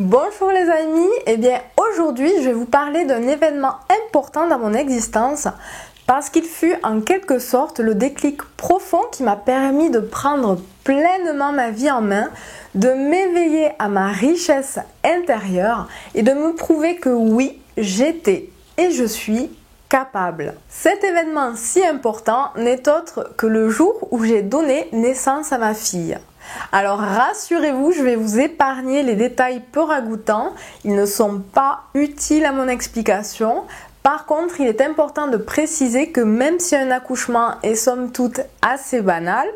Bonjour les amis, et bien aujourd'hui je vais vous parler d'un événement important dans mon existence parce qu'il fut en quelque sorte le déclic profond qui m'a permis de prendre pleinement ma vie en main, de m'éveiller à ma richesse intérieure et de me prouver que oui, j'étais et je suis capable. Cet événement si important n'est autre que le jour où j'ai donné naissance à ma fille. Alors rassurez-vous, je vais vous épargner les détails peu ragoûtants, ils ne sont pas utiles à mon explication. Par contre, il est important de préciser que même si un accouchement est somme toute assez banal,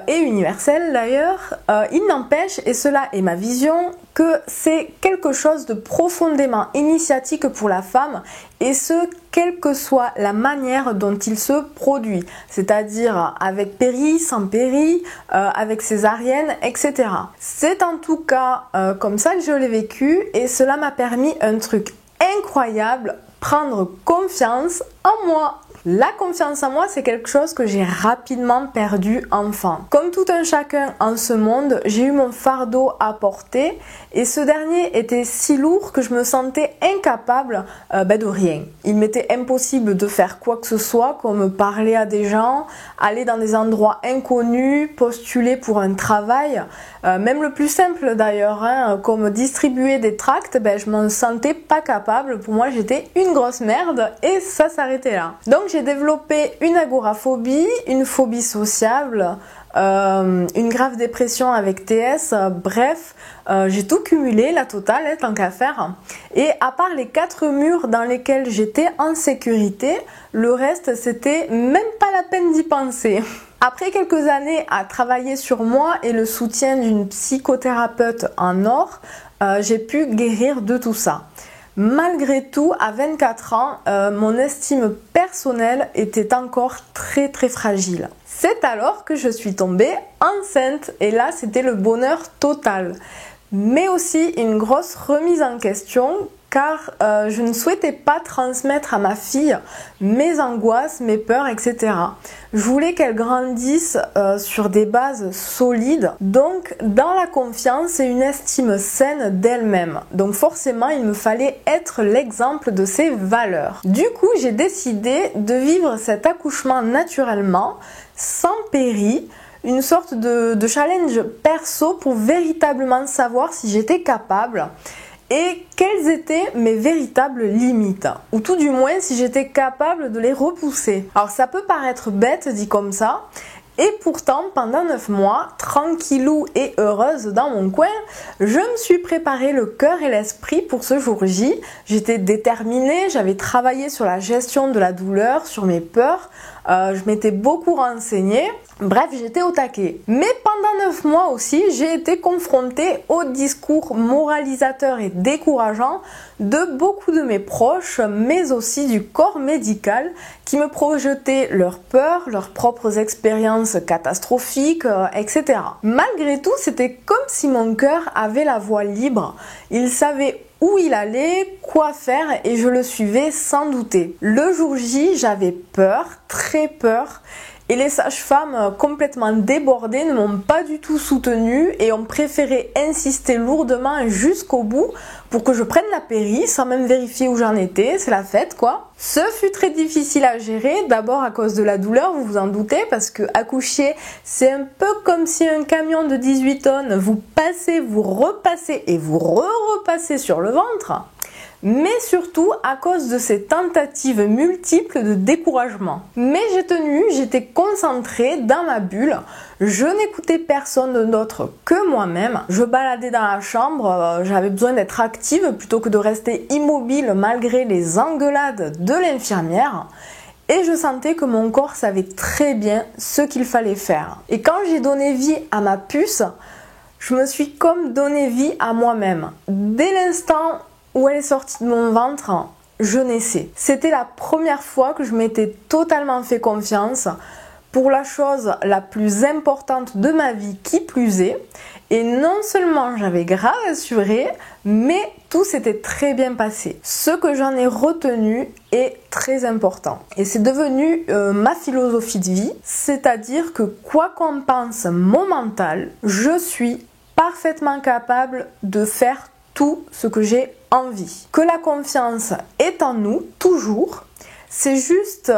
et universel d'ailleurs, il n'empêche, et cela est ma vision, que c'est quelque chose de profondément initiatique pour la femme, et ce, quelle que soit la manière dont il se produit, c'est-à-dire avec péri, sans péri, avec césarienne, etc. C'est en tout cas comme ça que je l'ai vécu, et cela m'a permis un truc incroyable, prendre confiance en moi. La confiance en moi, c'est quelque chose que j'ai rapidement perdu enfant. Comme tout un chacun en ce monde, j'ai eu mon fardeau à porter et ce dernier était si lourd que je me sentais incapable de rien. Il m'était impossible de faire quoi que ce soit, comme parler à des gens, aller dans des endroits inconnus, postuler pour un travail, même le plus simple d'ailleurs, comme distribuer des tracts, je m'en sentais pas capable. Pour moi, j'étais une grosse merde et ça s'arrêtait là. Donc j'ai développé une agoraphobie, une phobie sociable, une grave dépression avec TS, bref, j'ai tout cumulé, la totale, tant qu'à faire. Et à part les 4 murs dans lesquels j'étais en sécurité, le reste c'était même pas la peine d'y penser. Après quelques années à travailler sur moi et le soutien d'une psychothérapeute en or, j'ai pu guérir de tout ça. Malgré tout, à 24 ans, mon estime personnelle était encore très fragile. C'est alors que je suis tombée enceinte et là c'était le bonheur total. Mais aussi une grosse remise en question car je ne souhaitais pas transmettre à ma fille mes angoisses, mes peurs, etc. Je voulais qu'elle grandisse sur des bases solides, donc dans la confiance et une estime saine d'elle-même. Donc forcément, il me fallait être l'exemple de ses valeurs. Du coup, j'ai décidé de vivre cet accouchement naturellement, sans péri, une sorte de challenge perso pour véritablement savoir si j'étais capable et quelles étaient mes véritables limites, ou tout du moins si j'étais capable de les repousser. Alors ça peut paraître bête dit comme ça, et pourtant pendant 9 mois, tranquillou et heureuse dans mon coin, je me suis préparé le cœur et l'esprit pour ce jour J. J'étais déterminée, j'avais travaillé sur la gestion de la douleur, sur mes peurs, je m'étais beaucoup renseignée. Bref, j'étais au taquet. Mais pendant 9 mois aussi, j'ai été confrontée au discours moralisateur et décourageant de beaucoup de mes proches, mais aussi du corps médical qui me projetaient leurs peurs, leurs propres expériences catastrophiques, etc. Malgré tout, c'était comme si mon cœur avait la voie libre. Il savait où il allait, quoi faire et je le suivais sans douter. Le jour J, j'avais peur, très peur. Et les sages-femmes complètement débordées ne m'ont pas du tout soutenue et ont préféré insister lourdement jusqu'au bout pour que je prenne la péri sans même vérifier où j'en étais, c'est la fête quoi. Ce fut très difficile à gérer, d'abord à cause de la douleur, vous vous en doutez, parce que accoucher c'est un peu comme si un camion de 18 tonnes, vous passez, vous repassez et vous repassez sur le ventre. Mais surtout à cause de ces tentatives multiples de découragement. Mais j'ai tenu, j'étais concentrée dans ma bulle, je n'écoutais personne d'autre que moi-même. Je baladais dans la chambre, j'avais besoin d'être active plutôt que de rester immobile malgré les engueulades de l'infirmière. Et je sentais que mon corps savait très bien ce qu'il fallait faire. Et quand j'ai donné vie à ma puce, je me suis comme donné vie à moi-même. Dès l'instant où elle est sortie de mon ventre, je naissais. C'était la première fois que je m'étais totalement fait confiance pour la chose la plus importante de ma vie qui plus est. Et non seulement j'avais grave assuré, mais tout s'était très bien passé. Ce que j'en ai retenu est très important. Et c'est devenu ma philosophie de vie, c'est-à-dire que quoi qu'en pense mon mental, je suis parfaitement capable de faire tout ce que j'ai envie. Que la confiance est en nous, toujours. C'est juste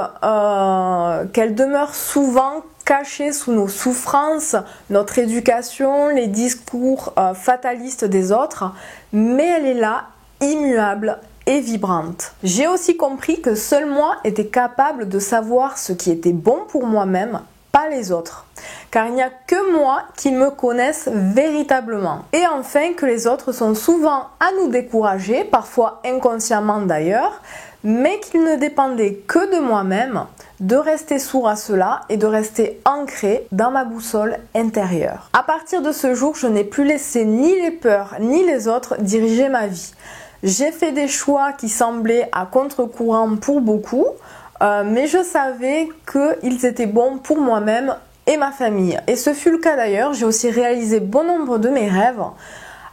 qu'elle demeure souvent cachée sous nos souffrances, notre éducation, les discours fatalistes des autres, mais elle est là, immuable et vibrante. J'ai aussi compris que seul moi était capable de savoir ce qui était bon pour moi-même, pas les autres. Car il n'y a que moi qui me connaisse véritablement. Et enfin que les autres sont souvent à nous décourager, parfois inconsciemment d'ailleurs, mais qu'il ne dépendait que de moi-même de rester sourd à cela et de rester ancré dans ma boussole intérieure. À partir de ce jour, je n'ai plus laissé ni les peurs ni les autres diriger ma vie. J'ai fait des choix qui semblaient à contre-courant pour beaucoup, mais je savais qu'ils étaient bons pour moi-même et ma famille. Et ce fut le cas d'ailleurs, j'ai aussi réalisé bon nombre de mes rêves.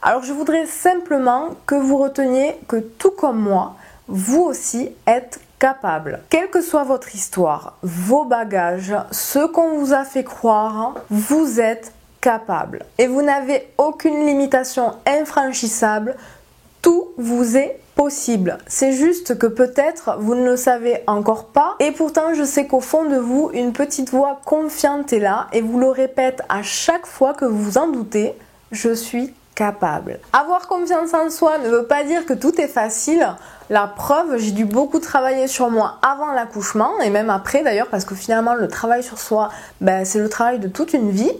Alors je voudrais simplement que vous reteniez que tout comme moi, vous aussi êtes capable. Quelle que soit votre histoire, vos bagages, ce qu'on vous a fait croire, vous êtes capable. Et vous n'avez aucune limitation infranchissable, tout vous est possible. C'est juste que peut-être vous ne le savez encore pas et pourtant je sais qu'au fond de vous, une petite voix confiante est là et vous le répète à chaque fois que vous vous en doutez, je suis capable. Avoir confiance en soi ne veut pas dire que tout est facile. La preuve, j'ai dû beaucoup travailler sur moi avant l'accouchement et même après d'ailleurs parce que finalement le travail sur soi, c'est le travail de toute une vie.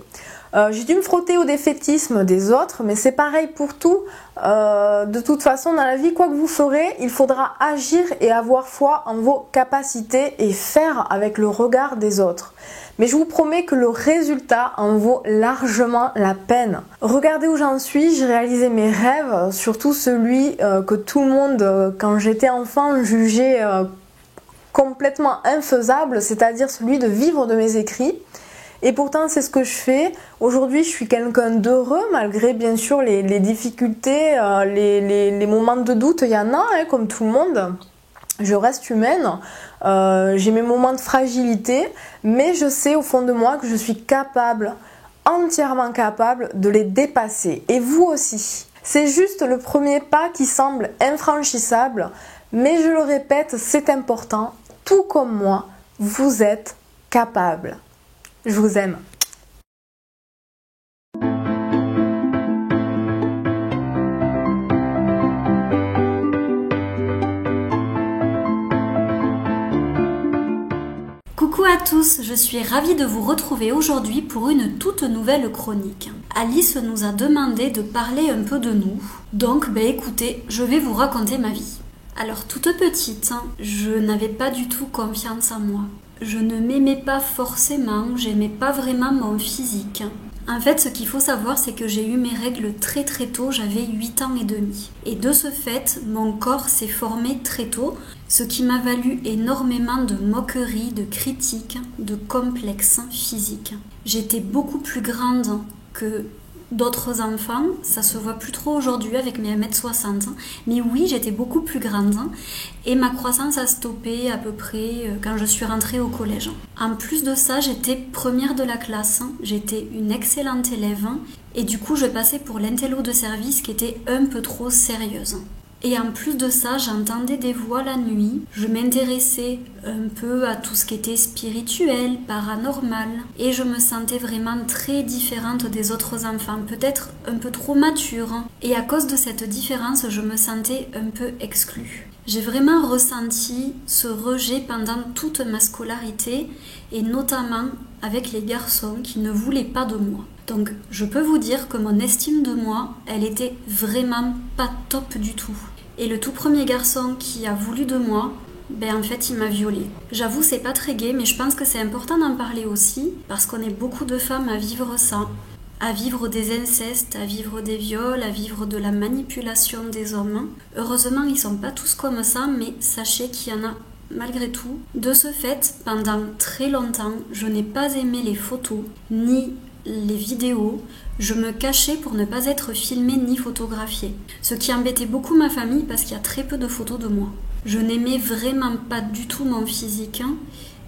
J'ai dû me frotter au défaitisme des autres, mais c'est pareil pour tout. De toute façon, dans la vie, quoi que vous ferez, il faudra agir et avoir foi en vos capacités et faire avec le regard des autres. Mais je vous promets que le résultat en vaut largement la peine. Regardez où j'en suis, j'ai réalisé mes rêves, surtout celui que tout le monde, quand j'étais enfant, jugeait complètement infaisable, c'est-à-dire celui de vivre de mes écrits. Et pourtant, c'est ce que je fais. Aujourd'hui, je suis quelqu'un d'heureux, malgré bien sûr les difficultés, les moments de doute, il y en a, comme tout le monde. Je reste humaine, j'ai mes moments de fragilité, mais je sais au fond de moi que je suis capable, entièrement capable de les dépasser. Et vous aussi. C'est juste le premier pas qui semble infranchissable, mais je le répète, c'est important. Tout comme moi, vous êtes capable. Je vous aime. Coucou à tous, je suis ravie de vous retrouver aujourd'hui pour une toute nouvelle chronique. Alice nous a demandé de parler un peu de nous, donc écoutez, je vais vous raconter ma vie. Alors toute petite, je n'avais pas du tout confiance en moi. Je ne m'aimais pas forcément, j'aimais pas vraiment mon physique. En fait, ce qu'il faut savoir, c'est que j'ai eu mes règles très tôt, j'avais 8 ans et demi. Et de ce fait, mon corps s'est formé très tôt, ce qui m'a valu énormément de moqueries, de critiques, de complexes physiques. J'étais beaucoup plus grande que d'autres enfants. Ça se voit plus trop aujourd'hui avec mes 1m60. Mais oui, j'étais beaucoup plus grande et ma croissance a stoppé à peu près quand je suis rentrée au collège. En plus de ça, j'étais première de la classe. J'étais une excellente élève et du coup, je passais pour l'intello de service qui était un peu trop sérieuse. Et en plus de ça, j'entendais des voix la nuit. Je m'intéressais un peu à tout ce qui était spirituel, paranormal. Et je me sentais vraiment très différente des autres enfants, peut-être un peu trop mature. Et à cause de cette différence, je me sentais un peu exclue. J'ai vraiment ressenti ce rejet pendant toute ma scolarité et notamment avec les garçons qui ne voulaient pas de moi. Donc je peux vous dire que mon estime de moi, elle était vraiment pas top du tout. Et le tout premier garçon qui a voulu de moi, en fait il m'a violée. J'avoue c'est pas très gai, mais je pense que c'est important d'en parler aussi parce qu'on est beaucoup de femmes à vivre ça. À vivre des incestes, à vivre des viols, à vivre de la manipulation des hommes. Heureusement ils sont pas tous comme ça, mais sachez qu'il y en a malgré tout. De ce fait, pendant très longtemps, je n'ai pas aimé les photos, ni les vidéos. Je me cachais pour ne pas être filmée ni photographiée. Ce qui embêtait beaucoup ma famille parce qu'il y a très peu de photos de moi. Je n'aimais vraiment pas du tout mon physique.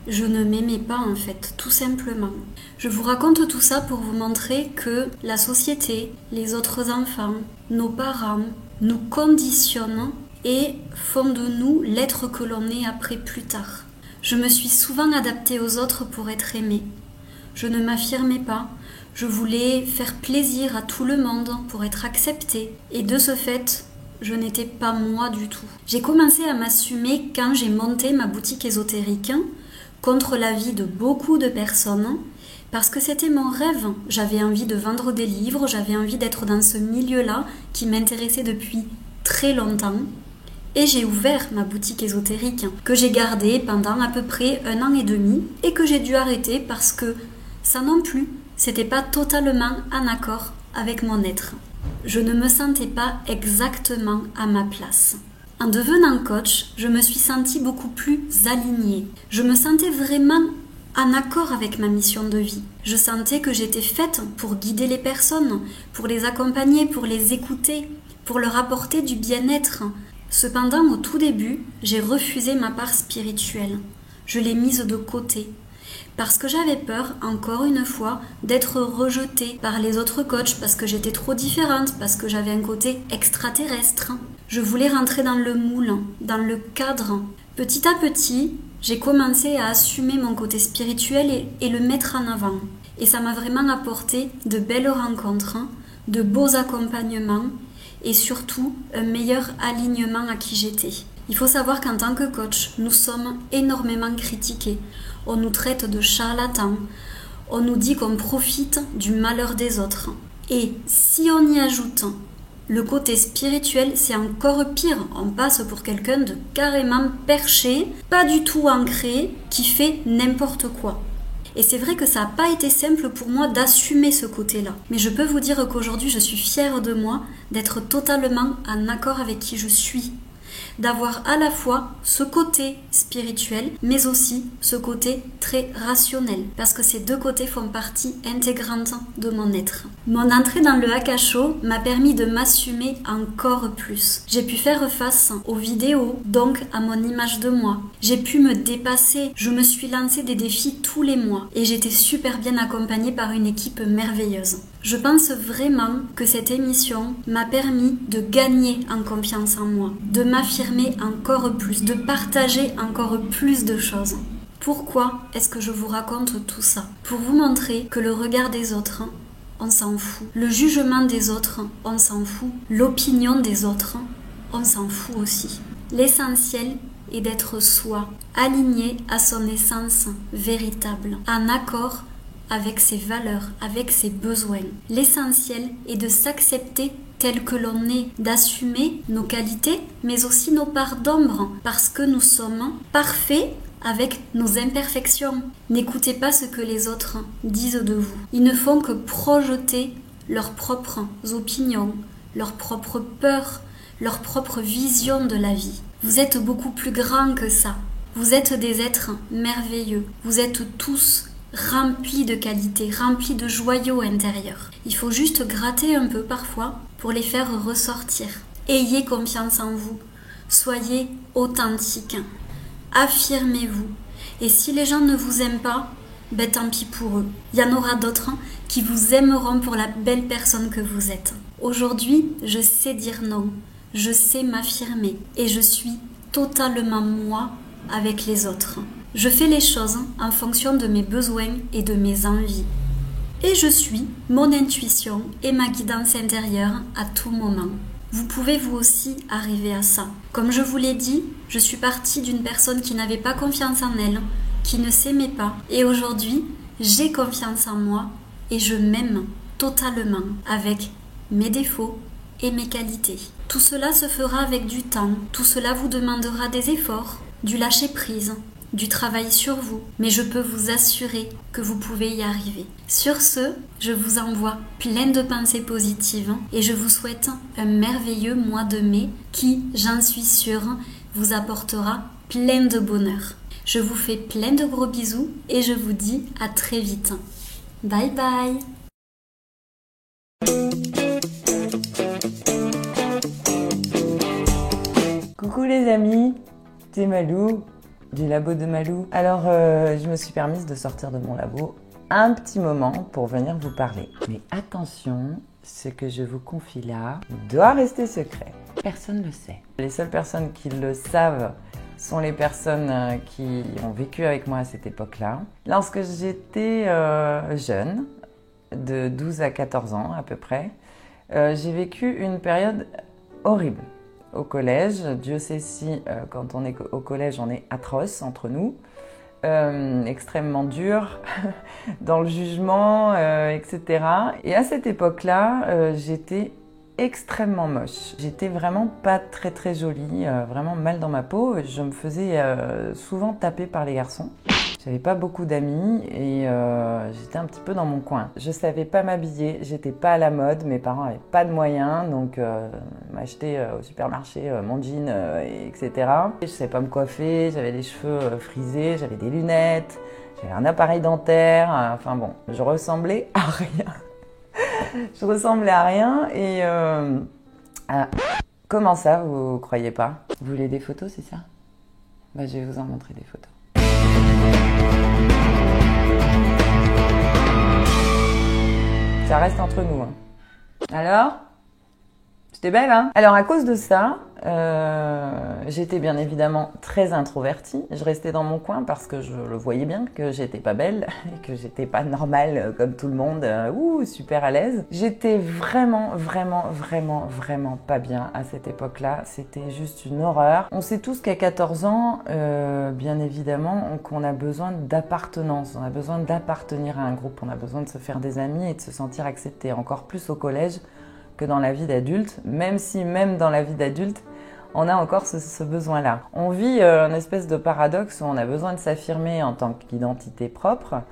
Je ne m'aimais pas en fait, tout simplement. Je vous raconte tout ça pour vous montrer que la société, les autres enfants, nos parents nous conditionnent et font de nous l'être que l'on est après plus tard. Je me suis souvent adaptée aux autres pour être aimée. Je ne m'affirmais pas. Je voulais faire plaisir à tout le monde pour être acceptée. Et de ce fait, je n'étais pas moi du tout. J'ai commencé à m'assumer quand j'ai monté ma boutique ésotérique contre l'avis de beaucoup de personnes parce que c'était mon rêve. J'avais envie de vendre des livres, j'avais envie d'être dans ce milieu-là qui m'intéressait depuis très longtemps. Et j'ai ouvert ma boutique ésotérique que j'ai gardée pendant à peu près 1 an et demi et que j'ai dû arrêter parce que ça non plus, c'était pas totalement en accord avec mon être. Je ne me sentais pas exactement à ma place. En devenant coach, je me suis sentie beaucoup plus alignée. Je me sentais vraiment en accord avec ma mission de vie. Je sentais que j'étais faite pour guider les personnes, pour les accompagner, pour les écouter, pour leur apporter du bien-être. Cependant, au tout début, j'ai refusé ma part spirituelle. Je l'ai mise de côté. Parce que j'avais peur, encore une fois, d'être rejetée par les autres coachs, parce que j'étais trop différente, parce que j'avais un côté extraterrestre. Je voulais rentrer dans le moule, dans le cadre. Petit à petit, j'ai commencé à assumer mon côté spirituel et le mettre en avant. Et ça m'a vraiment apporté de belles rencontres, de beaux accompagnements et surtout un meilleur alignement à qui j'étais. Il faut savoir qu'en tant que coach, nous sommes énormément critiqués. On nous traite de charlatans, on nous dit qu'on profite du malheur des autres. Et si on y ajoute le côté spirituel, c'est encore pire. On passe pour quelqu'un de carrément perché, pas du tout ancré, qui fait n'importe quoi. Et c'est vrai que ça n'a pas été simple pour moi d'assumer ce côté-là. Mais je peux vous dire qu'aujourd'hui, je suis fière de moi, d'être totalement en accord avec qui je suis. D'avoir à la fois ce côté spirituel, mais aussi ce côté très rationnel, parce que ces deux côtés font partie intégrante de mon être. Mon entrée dans le Akasho m'a permis de m'assumer encore plus. J'ai pu faire face aux vidéos, donc à mon image de moi. J'ai pu me dépasser, je me suis lancé des défis tous les mois, et j'étais super bien accompagnée par une équipe merveilleuse. Je pense vraiment que cette émission m'a permis de gagner en confiance en moi, de m'affirmer encore plus, de partager encore plus de choses. Pourquoi est-ce que je vous raconte tout ça? Pour vous montrer que le regard des autres, on s'en fout. Le jugement des autres, on s'en fout. L'opinion des autres, on s'en fout aussi. L'essentiel est d'être soi, aligné à son essence véritable, en accord avec ses valeurs, avec ses besoins. L'essentiel est de s'accepter tel que l'on est, d'assumer nos qualités, mais aussi nos parts d'ombre, parce que nous sommes parfaits avec nos imperfections. N'écoutez pas ce que les autres disent de vous. Ils ne font que projeter leurs propres opinions, leurs propres peurs, leur propre vision de la vie. Vous êtes beaucoup plus grands que ça. Vous êtes des êtres merveilleux. Vous êtes tous remplis de qualité, remplis de joyaux intérieurs. Il faut juste gratter un peu parfois pour les faire ressortir. Ayez confiance en vous, soyez authentique, affirmez-vous. Et si les gens ne vous aiment pas, ben tant pis pour eux. Il y en aura d'autres qui vous aimeront pour la belle personne que vous êtes. Aujourd'hui, je sais dire non, je sais m'affirmer et je suis totalement moi avec les autres. Je fais les choses en fonction de mes besoins et de mes envies. Et je suis mon intuition et ma guidance intérieure à tout moment. Vous pouvez vous aussi arriver à ça. Comme je vous l'ai dit, je suis partie d'une personne qui n'avait pas confiance en elle, qui ne s'aimait pas. Et aujourd'hui, j'ai confiance en moi et je m'aime totalement avec mes défauts et mes qualités. Tout cela se fera avec du temps. Tout cela vous demandera des efforts, du lâcher-prise, du travail sur vous, mais je peux vous assurer que vous pouvez y arriver. Sur ce, je vous envoie plein de pensées positives et je vous souhaite un merveilleux mois de mai qui, j'en suis sûre, vous apportera plein de bonheur. Je vous fais plein de gros bisous et je vous dis à très vite. Bye bye! Coucou les amis, c'est Malou du labo de Malou. Alors je me suis permise de sortir de mon labo un petit moment pour venir vous parler. Mais attention, ce que je vous confie là doit rester secret. Personne ne le sait. Les seules personnes qui le savent sont les personnes qui ont vécu avec moi à cette époque-là. Lorsque j'étais jeune, de 12 à 14 ans à peu près, j'ai vécu une période horrible. Au collège, Dieu sait si quand on est au collège on est atroce entre nous, extrêmement dur dans le jugement, etc. Et à cette époque-là, j'étais extrêmement moche. J'étais vraiment pas très jolie, vraiment mal dans ma peau. Je me faisais souvent taper par les garçons. J'avais pas beaucoup d'amis et j'étais un petit peu dans mon coin. Je savais pas m'habiller, j'étais pas à la mode, mes parents avaient pas de moyens, donc m'acheter au supermarché mon jean, etc. Je savais pas me coiffer, j'avais les cheveux frisés, j'avais des lunettes, j'avais un appareil dentaire, enfin bon, je ressemblais à rien. Je ressemblais à rien et comment ça, vous croyez pas? Vous voulez des photos, c'est ça? Bah, je vais vous en montrer des photos. Ça reste entre nous. Hein. Alors, j'étais belle, hein? Alors, à cause de ça, j'étais bien évidemment très introvertie. Je restais dans mon coin parce que je le voyais bien que j'étais pas belle et que j'étais pas normale comme tout le monde, super à l'aise. J'étais vraiment pas bien à cette époque-là. C'était juste une horreur. On sait tous qu'à 14 ans, bien évidemment, qu'on a besoin d'appartenance. On a besoin d'appartenir à un groupe. On a besoin de se faire des amis et de se sentir accepté. Encore plus au collège que dans la vie d'adulte, même si même dans la vie d'adulte, on a encore ce besoin-là. On vit une espèce de paradoxe où on a besoin de s'affirmer en tant qu'identité propre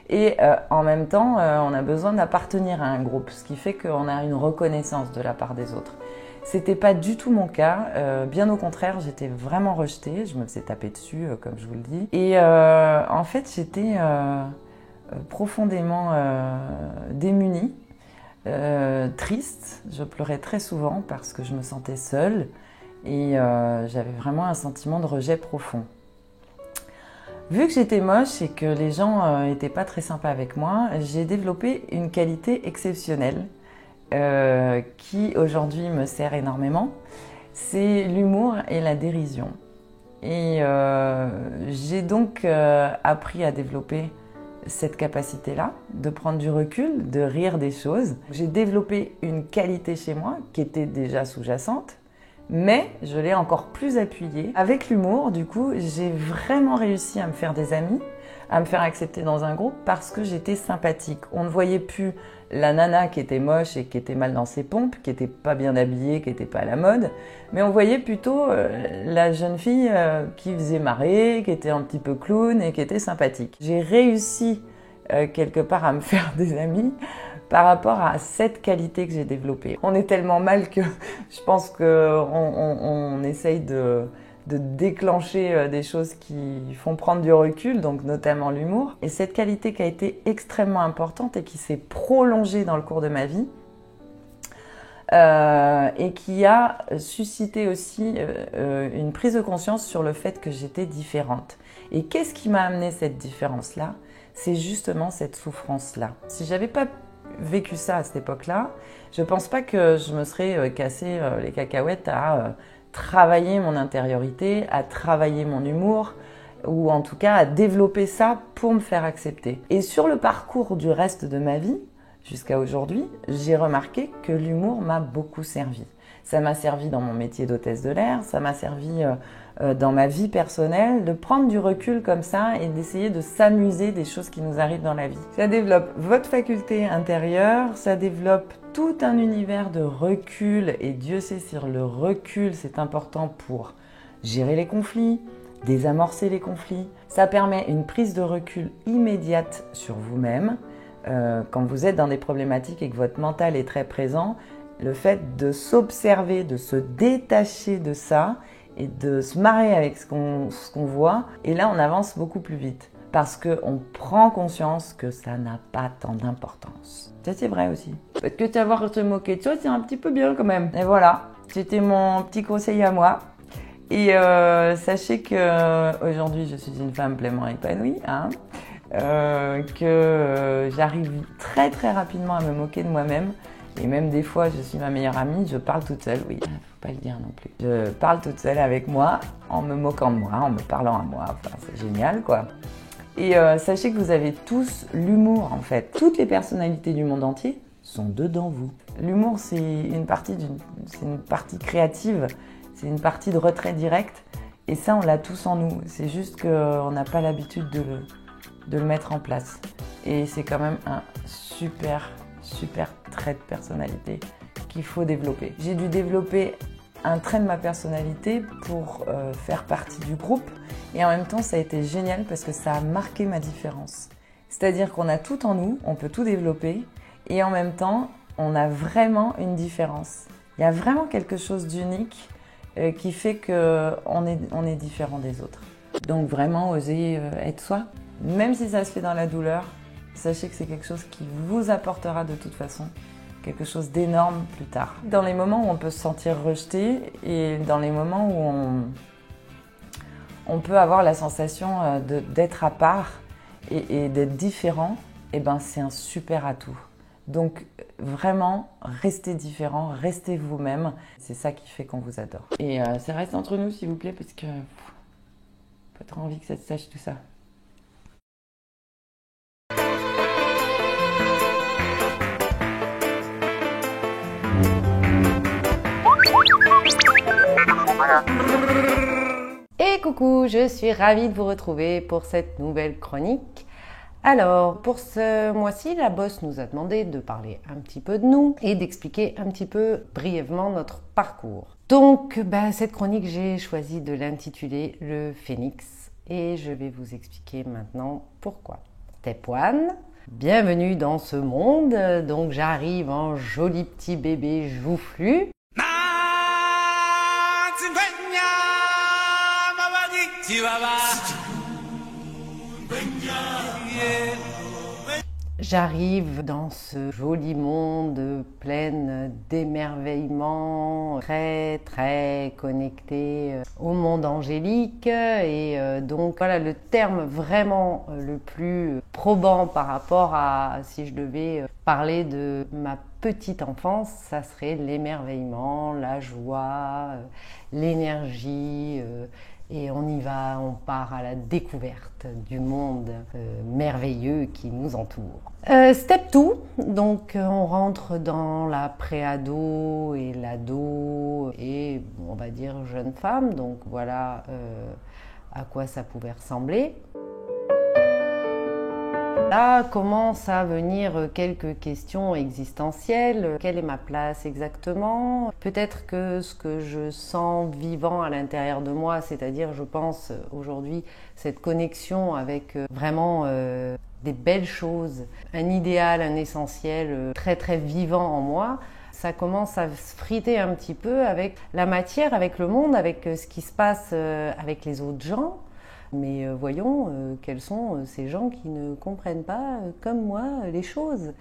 et en même temps, on a besoin d'appartenir à un groupe, ce qui fait qu'on a une reconnaissance de la part des autres. C'était pas du tout mon cas, bien au contraire, j'étais vraiment rejetée, je me faisais taper dessus, comme je vous le dis. Et en fait, j'étais profondément démunie. Triste, je pleurais très souvent parce que je me sentais seule et j'avais vraiment un sentiment de rejet profond. Vu que j'étais moche et que les gens n'étaient pas très sympas avec moi, j'ai développé une qualité exceptionnelle qui aujourd'hui me sert énormément, c'est l'humour et la dérision. Et j'ai donc appris à développer cette capacité-là, de prendre du recul, de rire des choses. J'ai développé une qualité chez moi qui était déjà sous-jacente, mais je l'ai encore plus appuyée. Avec l'humour, du coup, j'ai vraiment réussi à me faire des amis, à me faire accepter dans un groupe parce que j'étais sympathique. On ne voyait plus la nana qui était moche et qui était mal dans ses pompes, qui était pas bien habillée, qui était pas à la mode, mais on voyait plutôt la jeune fille qui faisait marrer, qui était un petit peu clown et qui était sympathique. J'ai réussi quelque part à me faire des amis par rapport à cette qualité que j'ai développée. On est tellement mal que je pense qu'on essaye de déclencher des choses qui font prendre du recul, donc notamment l'humour. Et cette qualité qui a été extrêmement importante et qui s'est prolongée dans le cours de ma vie, et qui a suscité aussi une prise de conscience sur le fait que j'étais différente. Et qu'est-ce qui m'a amené cette différence-là? C'est justement cette souffrance-là. Si j'avais pas vécu ça à cette époque-là, je pense pas que je me serais cassé les cacahuètes à travailler mon intériorité, à travailler mon humour, ou en tout cas à développer ça pour me faire accepter. Et sur le parcours du reste de ma vie, jusqu'à aujourd'hui, j'ai remarqué que l'humour m'a beaucoup servi. Ça m'a servi dans mon métier d'hôtesse de l'air, ça m'a servi dans ma vie personnelle, de prendre du recul comme ça et d'essayer de s'amuser des choses qui nous arrivent dans la vie. Ça développe votre faculté intérieure, ça développe tout un univers de recul, et Dieu sait si le recul c'est important pour gérer les conflits, désamorcer les conflits. Ça permet une prise de recul immédiate sur vous-même. Quand vous êtes dans des problématiques et que votre mental est très présent, le fait de s'observer, de se détacher de ça et de se marrer avec ce qu'on voit, et là on avance beaucoup plus vite parce qu'on prend conscience que ça n'a pas tant d'importance. Ça c'est vrai aussi. Parce que savoir se moquer de soi, c'est un petit peu bien quand même. Et voilà, c'était mon petit conseil à moi. Et sachez que aujourd'hui je suis une femme pleinement épanouie, hein, que j'arrive très très rapidement à me moquer de moi-même. Et même des fois, je suis ma meilleure amie, je parle toute seule, oui, faut pas le dire non plus. Je parle toute seule avec moi, en me moquant de moi, en me parlant à moi, enfin c'est génial quoi. Et sachez que vous avez tous l'humour en fait. Toutes les personnalités du monde entier sont dedans vous. L'humour c'est une partie créative, c'est une partie de retrait direct. Et ça on l'a tous en nous, c'est juste qu'on n'a pas l'habitude de le mettre en place. Et c'est quand même un super trait de personnalité qu'il faut développer. J'ai dû développer un trait de ma personnalité pour faire partie du groupe, et en même temps ça a été génial parce que ça a marqué ma différence. C'est-à-dire qu'on a tout en nous, on peut tout développer, et en même temps on a vraiment une différence. Il y a vraiment quelque chose d'unique qui fait qu'on est différent des autres. Donc vraiment oser être soi, même si ça se fait dans la douleur. Sachez que c'est quelque chose qui vous apportera de toute façon quelque chose d'énorme plus tard. Dans les moments où on peut se sentir rejeté et dans les moments où on peut avoir la sensation d'être à part et d'être différent, eh ben c'est un super atout. Donc vraiment, restez différent, restez vous-même. C'est ça qui fait qu'on vous adore. Et ça reste entre nous s'il vous plaît parce que pas trop envie que ça se sache tout ça. Et coucou, je suis ravie de vous retrouver pour cette nouvelle chronique. Alors, pour ce mois-ci, la boss nous a demandé de parler un petit peu de nous et d'expliquer un petit peu brièvement notre parcours. Donc, cette chronique, j'ai choisi de l'intituler Le Phénix et je vais vous expliquer maintenant pourquoi. Step 1, bienvenue dans ce monde. Donc, j'arrive en joli petit bébé joufflu. J'arrive dans ce joli monde plein d'émerveillement, très très connecté au monde angélique, et donc voilà le terme vraiment le plus probant par rapport à si je devais parler de ma petite enfance, ça serait l'émerveillement, la joie, l'énergie. Et on y va, on part à la découverte du monde merveilleux qui nous entoure. Step 2, donc on rentre dans la pré-ado et l'ado et on va dire jeune femme, donc voilà à quoi ça pouvait ressembler. Là commencent à venir quelques questions existentielles. Quelle est ma place exactement? Peut-être que ce que je sens vivant à l'intérieur de moi, c'est-à-dire je pense aujourd'hui cette connexion avec vraiment des belles choses, un idéal, un essentiel très très vivant en moi, ça commence à se friter un petit peu avec la matière, avec le monde, avec ce qui se passe avec les autres gens. Mais voyons quels sont ces gens qui ne comprennent pas, comme moi, les choses.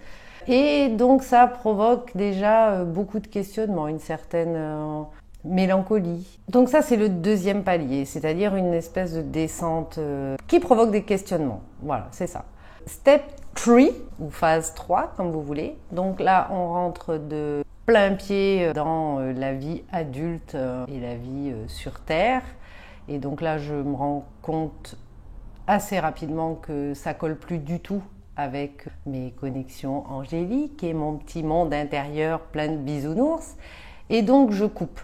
Et donc ça provoque déjà beaucoup de questionnements, une certaine mélancolie. Donc ça, c'est le deuxième palier, c'est-à-dire une espèce de descente qui provoque des questionnements. Voilà, c'est ça. Step 3, ou phase 3, comme vous voulez. Donc là, on rentre de plein pied dans la vie adulte et la vie sur Terre. Et donc là, je me rends compte assez rapidement que ça colle plus du tout avec mes connexions angéliques et mon petit monde intérieur plein de bisounours. Et donc, je coupe.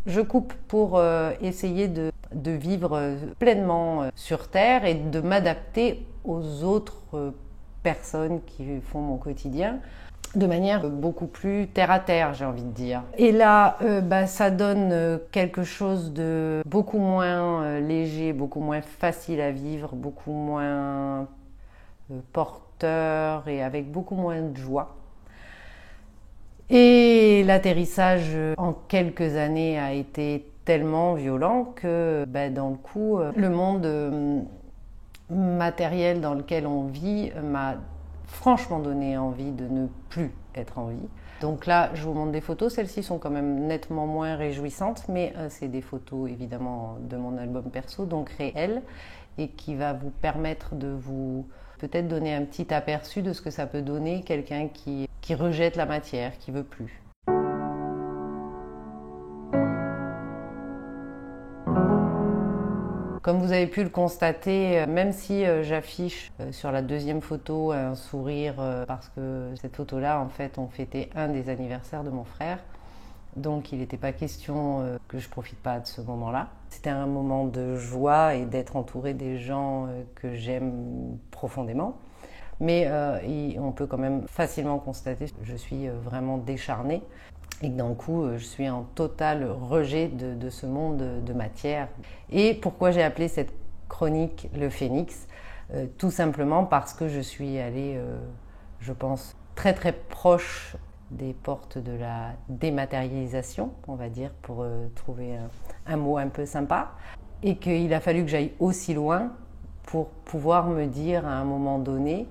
Je coupe pour essayer de vivre pleinement sur Terre et de m'adapter aux autres personnes qui font mon quotidien de manière beaucoup plus terre à terre, j'ai envie de dire. Et là, ça donne quelque chose de beaucoup moins léger, beaucoup moins facile à vivre, beaucoup moins porteur et avec beaucoup moins de joie. Et l'atterrissage en quelques années a été tellement violent que dans le coup, le monde matériel dans lequel on vit m'a franchement donné envie de ne plus être en vie. Donc là, je vous montre des photos. Celles-ci sont quand même nettement moins réjouissantes, mais c'est des photos évidemment de mon album perso, donc réelles, et qui va vous permettre de vous peut-être donner un petit aperçu de ce que ça peut donner quelqu'un qui rejette la matière, qui veut plus. Comme vous avez pu le constater, même si j'affiche sur la deuxième photo un sourire, parce que cette photo-là, en fait, on fêtait un des anniversaires de mon frère. Donc il n'était pas question que je ne profite pas de ce moment-là. C'était un moment de joie et d'être entourée des gens que j'aime profondément. Mais on peut quand même facilement constater que je suis vraiment décharnée. Et que d'un coup, je suis en total rejet de ce monde de matière. Et pourquoi j'ai appelé cette chronique le Phénix ? Tout simplement parce que je suis allée, je pense, très très proche des portes de la dématérialisation, on va dire, pour trouver un mot un peu sympa. Et qu'il a fallu que j'aille aussi loin pour pouvoir me dire à un moment donné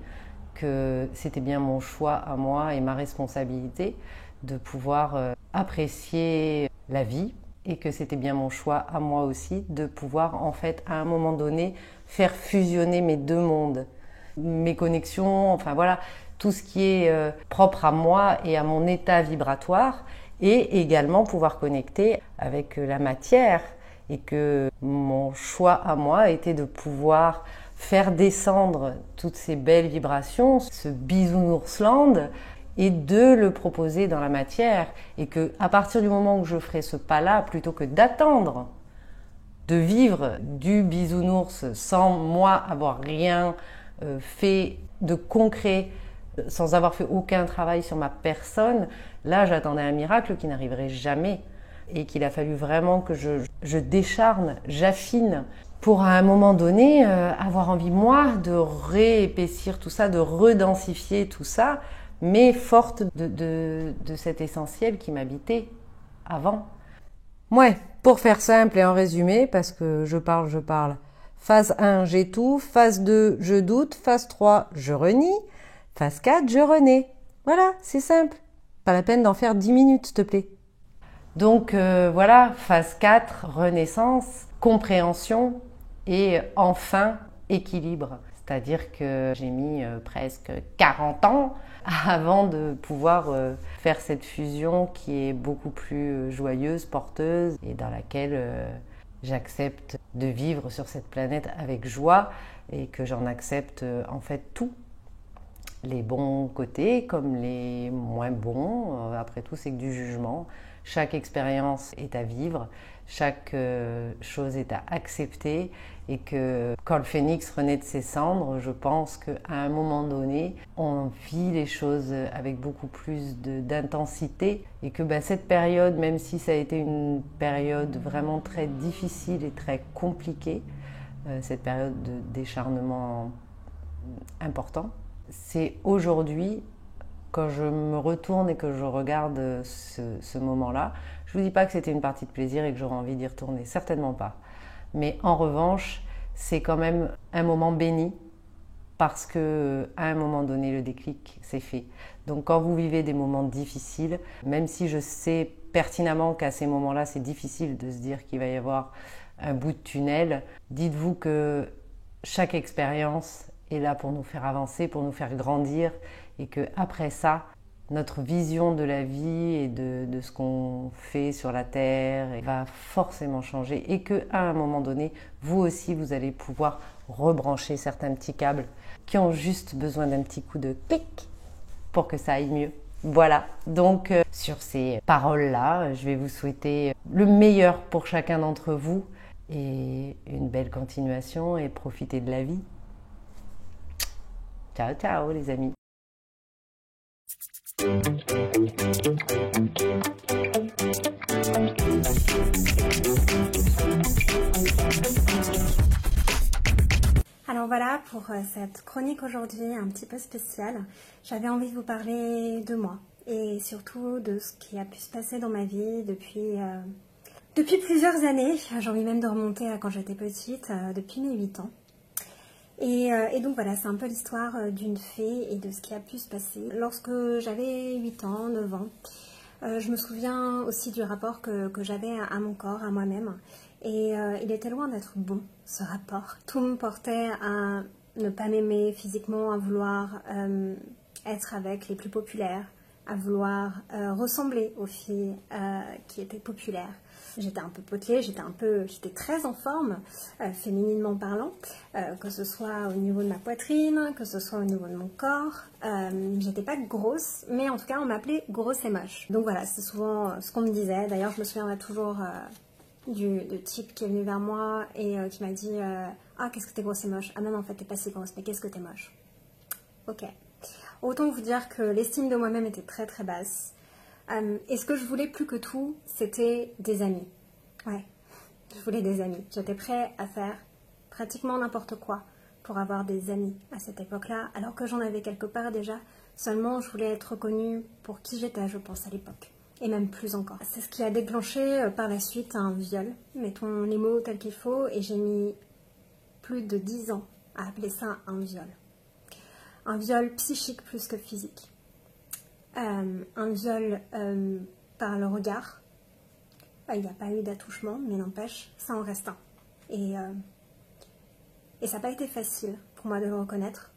que c'était bien mon choix à moi et ma responsabilité de pouvoir apprécier la vie et que c'était bien mon choix à moi aussi de pouvoir en fait à un moment donné faire fusionner mes deux mondes, mes connexions, enfin voilà, tout ce qui est propre à moi et à mon état vibratoire et également pouvoir connecter avec la matière et que mon choix à moi était de pouvoir faire descendre toutes ces belles vibrations, ce bisounoursland et de le proposer dans la matière et que à partir du moment où je ferai ce pas-là, plutôt que d'attendre de vivre du bisounours sans moi avoir rien fait de concret, sans avoir fait aucun travail sur ma personne, là j'attendais un miracle qui n'arriverait jamais et qu'il a fallu vraiment que je décharne, j'affine pour à un moment donné avoir envie moi de réépaissir tout ça, de redensifier tout ça, mais forte de cet essentiel qui m'habitait avant. Ouais, pour faire simple et en résumé, parce que je parle. Phase 1, j'étouffe. Phase 2, je doute. Phase 3, je renie. Phase 4, je renais. Voilà, c'est simple. Pas la peine d'en faire 10 minutes, s'il te plaît. Donc voilà, phase 4, renaissance, compréhension et enfin équilibre. C'est-à-dire que j'ai mis presque 40 ans avant de pouvoir faire cette fusion qui est beaucoup plus joyeuse, porteuse et dans laquelle j'accepte de vivre sur cette planète avec joie et que j'en accepte en fait tout. Les bons côtés comme les moins bons, après tout c'est que du jugement. Chaque expérience est à vivre, chaque chose est à accepter et que quand le phénix renaît de ses cendres, je pense qu'à un moment donné, on vit les choses avec beaucoup plus d'intensité et que cette période, même si ça a été une période vraiment très difficile et très compliquée, cette période de décharnement important, c'est aujourd'hui Quand je me retourne et que je regarde ce moment-là, je ne vous dis pas que c'était une partie de plaisir et que j'aurais envie d'y retourner, certainement pas. Mais en revanche, c'est quand même un moment béni parce qu'à un moment donné, le déclic, c'est fait. Donc quand vous vivez des moments difficiles, même si je sais pertinemment qu'à ces moments-là, c'est difficile de se dire qu'il va y avoir un bout de tunnel, dites-vous que chaque expérience est là pour nous faire avancer, pour nous faire grandir et qu'après ça, notre vision de la vie et de ce qu'on fait sur la Terre va forcément changer et qu'à un moment donné, vous aussi, vous allez pouvoir rebrancher certains petits câbles qui ont juste besoin d'un petit coup de pic pour que ça aille mieux. Voilà, donc sur ces paroles-là, je vais vous souhaiter le meilleur pour chacun d'entre vous et une belle continuation et profitez de la vie. Ciao, ciao les amis. Alors voilà pour cette chronique aujourd'hui un petit peu spéciale. J'avais envie de vous parler de moi et surtout de ce qui a pu se passer dans ma vie depuis plusieurs années. J'ai envie même de remonter à quand j'étais petite, depuis mes 8 ans. Et donc voilà, c'est un peu l'histoire d'une fée et de ce qui a pu se passer. Lorsque j'avais 8 ans, 9 ans, je me souviens aussi du rapport que j'avais à mon corps, à moi-même. Et il était loin d'être bon, ce rapport. Tout me portait à ne pas m'aimer physiquement, à vouloir être avec les plus populaires, à vouloir ressembler aux filles qui étaient populaires. J'étais un peu potelée, j'étais très en forme, fémininement parlant, que ce soit au niveau de ma poitrine, que ce soit au niveau de mon corps. J'étais pas grosse, mais en tout cas on m'appelait grosse et moche. Donc voilà, c'est souvent ce qu'on me disait. D'ailleurs je me souviendrai toujours du type qui est venu vers moi et qui m'a dit ah qu'est-ce que t'es grosse et moche. Ah non en fait t'es pas si grosse, mais qu'est-ce que t'es moche. Ok. Autant vous dire que l'estime de moi-même était très très basse. Et ce que je voulais plus que tout, c'était des amis. Ouais, je voulais des amis. J'étais prête à faire pratiquement n'importe quoi pour avoir des amis à cette époque-là, alors que j'en avais quelque part déjà. Seulement, je voulais être reconnue pour qui j'étais, je pense, à l'époque. Et même plus encore. C'est ce qui a déclenché par la suite un viol. Mettons les mots tels qu'il faut, et j'ai mis plus de 10 ans à appeler ça un viol. Un viol psychique plus que physique. Un viol par le regard. Il n'y a pas eu d'attouchement, mais n'empêche, ça en reste un. Et ça n'a pas été facile pour moi de le reconnaître.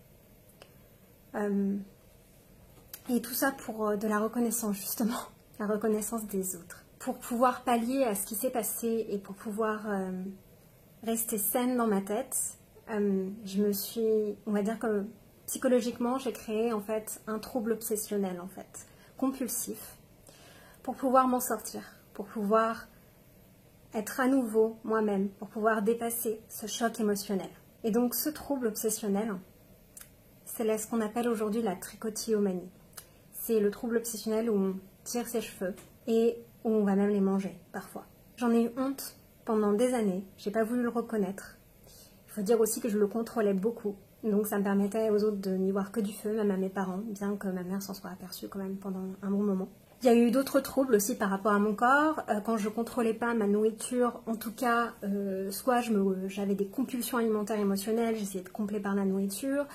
Et tout ça pour de la reconnaissance, justement. La reconnaissance des autres. Pour pouvoir pallier à ce qui s'est passé et pour pouvoir rester saine dans ma tête, je me suis, on va dire que psychologiquement, j'ai créé en fait un trouble obsessionnel en fait, compulsif, pour pouvoir m'en sortir, pour pouvoir être à nouveau moi-même, pour pouvoir dépasser ce choc émotionnel. Et donc ce trouble obsessionnel, c'est ce qu'on appelle aujourd'hui la trichotillomanie. C'est le trouble obsessionnel où on tire ses cheveux et où on va même les manger parfois. J'en ai eu honte pendant des années, j'ai pas voulu le reconnaître. Il faut dire aussi que je le contrôlais beaucoup. Donc ça me permettait aux autres de n'y voir que du feu, même à mes parents, bien que ma mère s'en soit aperçue quand même pendant un bon moment. Il y a eu d'autres troubles aussi par rapport à mon corps. Quand je ne contrôlais pas ma nourriture, en tout cas, soit j'avais des compulsions alimentaires émotionnelles, j'essayais de combler par la nourriture,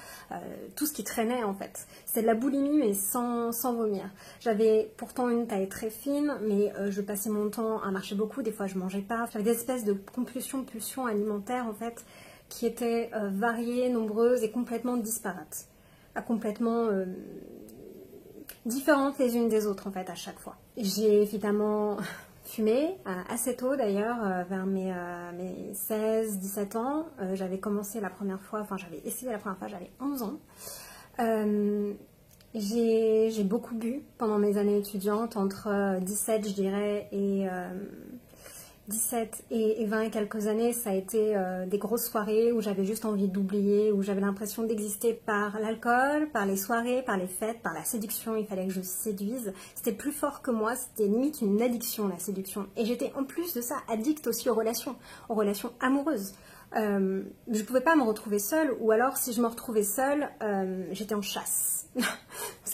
tout ce qui traînait en fait. C'est de la boulimie mais sans vomir. J'avais pourtant une taille très fine, mais je passais mon temps à marcher beaucoup, des fois je mangeais pas. J'avais des espèces de pulsions alimentaires en fait, qui étaient variées, nombreuses et complètement disparates, complètement différentes les unes des autres en fait à chaque fois. J'ai évidemment fumé assez tôt d'ailleurs, vers mes 16-17 ans. J'avais commencé la première fois, enfin j'avais essayé la première fois, j'avais 11 ans. J'ai beaucoup bu pendant mes années étudiantes, entre 17 je dirais et 17 et 20 et quelques années, ça a été des grosses soirées où j'avais juste envie d'oublier, où j'avais l'impression d'exister par l'alcool, par les soirées, par les fêtes, par la séduction. Il fallait que je séduise. C'était plus fort que moi, c'était limite une addiction, la séduction. Et j'étais en plus de ça addict aussi aux relations amoureuses. je pouvais pas me retrouver seule, ou alors si je me retrouvais seule, j'étais en chasse. Vous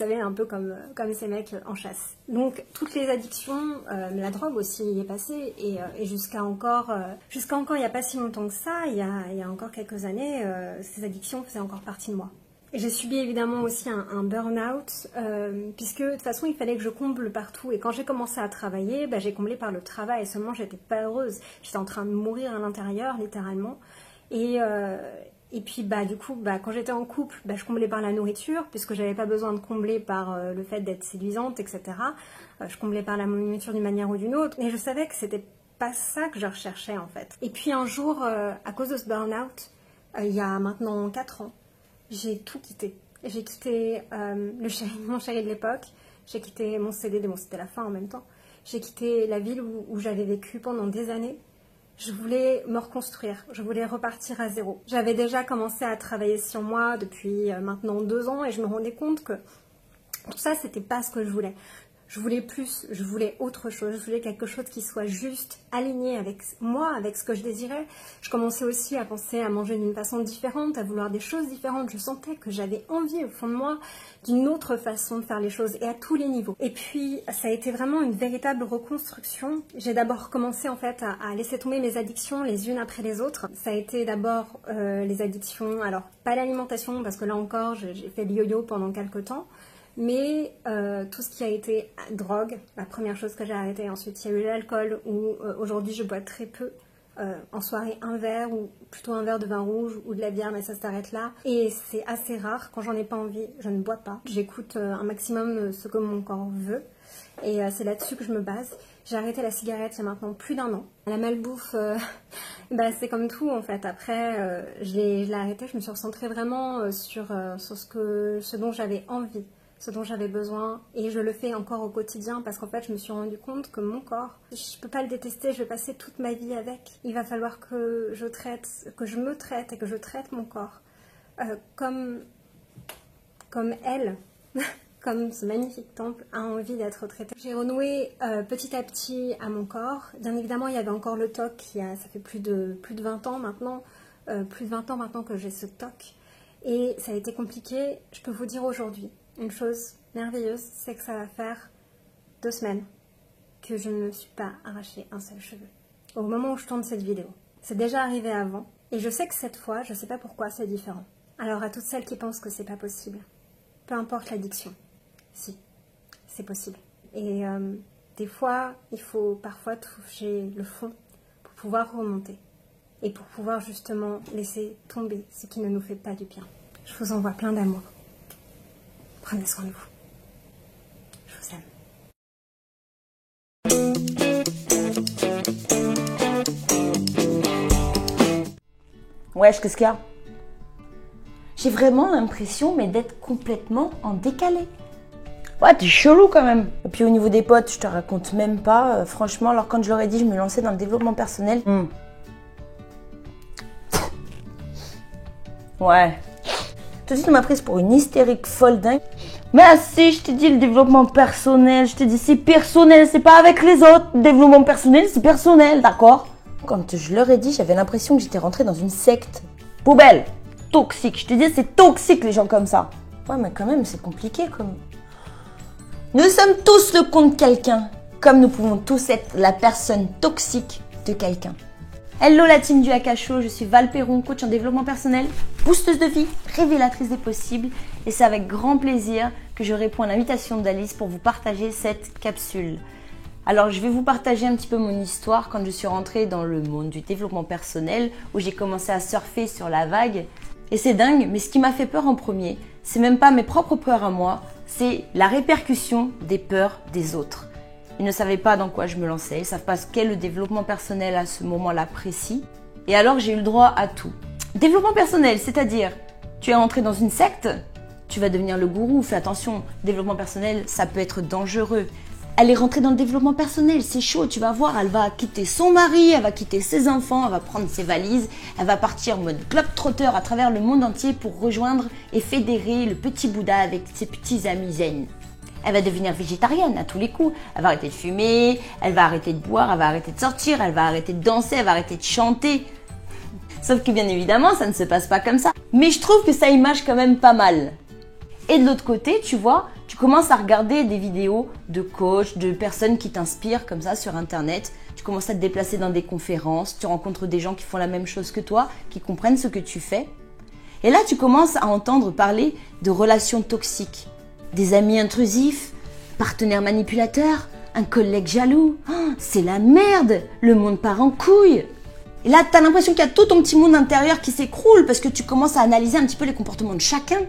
savez, un peu comme ces mecs en chasse. Donc toutes les addictions, la drogue aussi y est passée, et jusqu'à encore il n'y a pas si longtemps que ça, il y a encore quelques années, ces addictions faisaient encore partie de moi. Et j'ai subi évidemment aussi un burn-out, puisque de toute façon il fallait que je comble partout. Et quand j'ai commencé à travailler, j'ai comblé par le travail, seulement j'étais pas heureuse. J'étais en train de mourir à l'intérieur, littéralement. Et puis du coup, quand j'étais en couple, je comblais par la nourriture, puisque j'avais pas besoin de combler par le fait d'être séduisante, etc. Je comblais par la nourriture d'une manière ou d'une autre. Et je savais que c'était pas ça que je recherchais en fait. Et puis un jour, à cause de ce burn-out, il y a maintenant 4 ans, j'ai tout quitté. J'ai quitté mon chéri de l'époque, j'ai quitté mon CDD, c'était la fin en même temps. J'ai quitté la ville où j'avais vécu pendant des années. Je voulais me reconstruire, je voulais repartir à zéro. J'avais déjà commencé à travailler sur moi depuis maintenant 2 ans et je me rendais compte que tout ça, c'était pas ce que je voulais. Je voulais plus, je voulais autre chose, je voulais quelque chose qui soit juste, aligné avec moi, avec ce que je désirais. Je commençais aussi à penser à manger d'une façon différente, à vouloir des choses différentes. Je sentais que j'avais envie au fond de moi d'une autre façon de faire les choses et à tous les niveaux. Et puis, ça a été vraiment une véritable reconstruction. J'ai d'abord commencé en fait à laisser tomber mes addictions les unes après les autres. Ça a été d'abord les addictions, alors pas l'alimentation parce que là encore, j'ai fait le yo-yo pendant quelques temps. Mais tout ce qui a été drogue, la première chose que j'ai arrêtée. Ensuite, il y a eu l'alcool, où aujourd'hui je bois très peu. En soirée, un verre, ou plutôt un verre de vin rouge ou de la bière, mais ça s'arrête là. Et c'est assez rare, quand j'en ai pas envie, je ne bois pas. J'écoute un maximum ce que mon corps veut. Et c'est là-dessus que je me base. J'ai arrêté la cigarette il y a maintenant plus d'1 an. La malbouffe, c'est comme tout en fait. Après, je l'ai arrêté, je me suis recentrée vraiment sur ce dont j'avais envie, ce dont j'avais besoin, et je le fais encore au quotidien parce qu'en fait je me suis rendu compte que mon corps, je peux pas le détester, je vais passer toute ma vie avec. Il va falloir que je me traite et que je traite mon corps comme elle, comme ce magnifique temple a envie d'être traité. J'ai renoué petit à petit à mon corps. Bien évidemment, il y avait encore le TOC, ça fait plus de 20 ans maintenant, que j'ai ce TOC, et ça a été compliqué. Je peux vous dire aujourd'hui une chose merveilleuse, c'est que ça va faire 2 semaines que je ne me suis pas arraché un seul cheveu. Au moment où je tourne cette vidéo. C'est déjà arrivé avant. Et je sais que cette fois, je ne sais pas pourquoi, c'est différent. Alors à toutes celles qui pensent que c'est pas possible, peu importe l'addiction, si, c'est possible. Et des fois, il faut parfois toucher le fond pour pouvoir remonter. Et pour pouvoir justement laisser tomber ce qui ne nous fait pas du bien. Je vous envoie plein d'amour. Prenez soin de vous. Je vous aime. Wesh, qu'est-ce qu'il y a? J'ai vraiment l'impression d'être complètement en décalé. Ouais, t'es chelou quand même. Et puis au niveau des potes, je te raconte même pas. Franchement, alors quand je leur ai dit, je me lançais dans le développement personnel. Ouais. Tout de suite, on m'a prise pour une hystérique folle dingue. Mais si, je t'ai dit le développement personnel, je t'ai dit c'est personnel, c'est pas avec les autres. Le développement personnel, c'est personnel, d'accord? Quand je leur ai dit, j'avais l'impression que j'étais rentrée dans une secte. Poubelle, toxique. Je te dis, c'est toxique les gens comme ça. Ouais, mais quand même, c'est compliqué comme... Nous sommes tous le compte quelqu'un, comme nous pouvons tous être la personne toxique de quelqu'un. Hello la team du Akacho, je suis Val Perron, coach en développement personnel, boosteuse de vie, révélatrice des possibles, et c'est avec grand plaisir que je réponds à l'invitation d'Alice pour vous partager cette capsule. Alors je vais vous partager un petit peu mon histoire quand je suis rentrée dans le monde du développement personnel, où j'ai commencé à surfer sur la vague. Et c'est dingue, mais ce qui m'a fait peur en premier, c'est même pas mes propres peurs à moi, c'est la répercussion des peurs des autres. Ils ne savaient pas dans quoi je me lançais, ils ne savent pas ce qu'est le développement personnel à ce moment-là précis. Et alors j'ai eu le droit à tout. Développement personnel, c'est-à-dire, tu es entré dans une secte, tu vas devenir le gourou, fais attention, développement personnel, ça peut être dangereux. Elle est rentrée dans le développement personnel, c'est chaud, tu vas voir, elle va quitter son mari, elle va quitter ses enfants, elle va prendre ses valises, elle va partir en mode globe-trotter à travers le monde entier pour rejoindre et fédérer le petit Bouddha avec ses petits amis zen. Elle va devenir végétarienne à tous les coups, elle va arrêter de fumer, elle va arrêter de boire, elle va arrêter de sortir, elle va arrêter de danser, elle va arrêter de chanter. Sauf que bien évidemment, ça ne se passe pas comme ça. Mais je trouve que ça image quand même pas mal. Et de l'autre côté, tu vois, tu commences à regarder des vidéos de coachs, de personnes qui t'inspirent comme ça sur Internet. Tu commences à te déplacer dans des conférences, tu rencontres des gens qui font la même chose que toi, qui comprennent ce que tu fais. Et là, tu commences à entendre parler de relations toxiques, des amis intrusifs, partenaires manipulateurs, un collègue jaloux. Oh, c'est la merde, le monde part en couille. Et là, tu as l'impression qu'il y a tout ton petit monde intérieur qui s'écroule parce que tu commences à analyser un petit peu les comportements de chacun.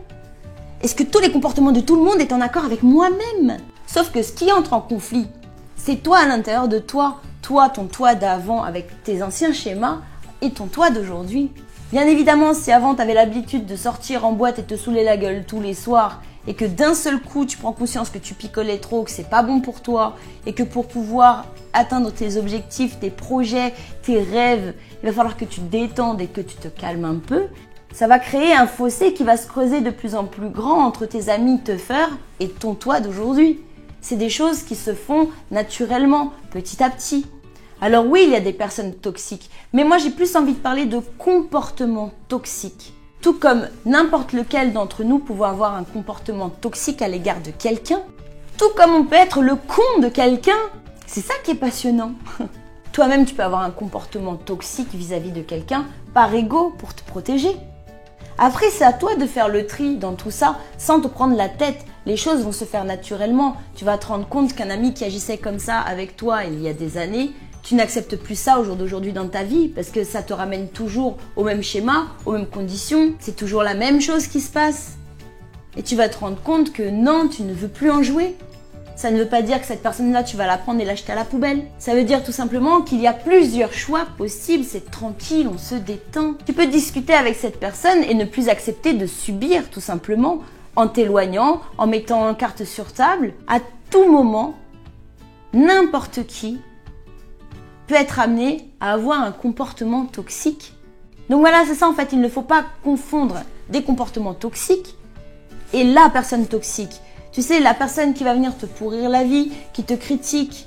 Est-ce que tous les comportements de tout le monde est en accord avec moi-même? Sauf que ce qui entre en conflit, c'est toi à l'intérieur de toi. Toi, ton toi d'avant avec tes anciens schémas et ton toi d'aujourd'hui. Bien évidemment, si avant tu avais l'habitude de sortir en boîte et te saouler la gueule tous les soirs et que d'un seul coup tu prends conscience que tu picolais trop, que c'est pas bon pour toi et que pour pouvoir atteindre tes objectifs, tes projets, tes rêves, il va falloir que tu te détendes et que tu te calmes un peu. Ça va créer un fossé qui va se creuser de plus en plus grand entre tes amis teufeurs et ton toi d'aujourd'hui. C'est des choses qui se font naturellement, petit à petit. Alors oui, il y a des personnes toxiques, mais moi j'ai plus envie de parler de comportements toxiques. Tout comme n'importe lequel d'entre nous pouvait avoir un comportement toxique à l'égard de quelqu'un, tout comme on peut être le con de quelqu'un. C'est ça qui est passionnant. Toi-même, tu peux avoir un comportement toxique vis-à-vis de quelqu'un par ego pour te protéger. Après, c'est à toi de faire le tri dans tout ça sans te prendre la tête. Les choses vont se faire naturellement. Tu vas te rendre compte qu'un ami qui agissait comme ça avec toi il y a des années, tu n'acceptes plus ça au jour d'aujourd'hui dans ta vie parce que ça te ramène toujours au même schéma, aux mêmes conditions. C'est toujours la même chose qui se passe. Et tu vas te rendre compte que non, tu ne veux plus en jouer. Ça ne veut pas dire que cette personne-là, tu vas la prendre et l'acheter à la poubelle. Ça veut dire tout simplement qu'il y a plusieurs choix possibles, c'est tranquille, on se détend. Tu peux discuter avec cette personne et ne plus accepter de subir tout simplement, en t'éloignant, en mettant une carte sur table. À tout moment, n'importe qui peut être amené à avoir un comportement toxique. Donc voilà, c'est ça en fait, il ne faut pas confondre des comportements toxiques et la personne toxique. Tu sais, la personne qui va venir te pourrir la vie, qui te critique,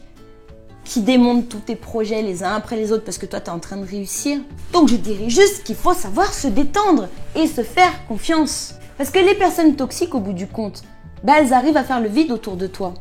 qui démonte tous tes projets les uns après les autres parce que toi, tu es en train de réussir. Donc, je dirais juste qu'il faut savoir se détendre et se faire confiance. Parce que les personnes toxiques, au bout du compte, elles arrivent à faire le vide autour de toi.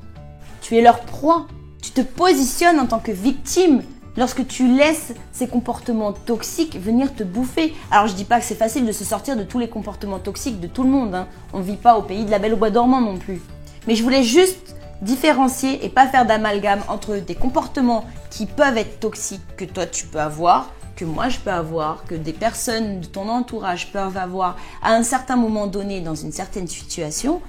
Tu es leur proie. Tu te positionnes en tant que victime lorsque tu laisses ces comportements toxiques venir te bouffer. Alors je dis pas que c'est facile de se sortir de tous les comportements toxiques de tout le monde, hein. On vit pas au pays de la Belle au Bois dormant non plus. Mais je voulais juste différencier et pas faire d'amalgame entre des comportements qui peuvent être toxiques, que toi tu peux avoir, que moi je peux avoir, que des personnes de ton entourage peuvent avoir à un certain moment donné dans une certaine situation,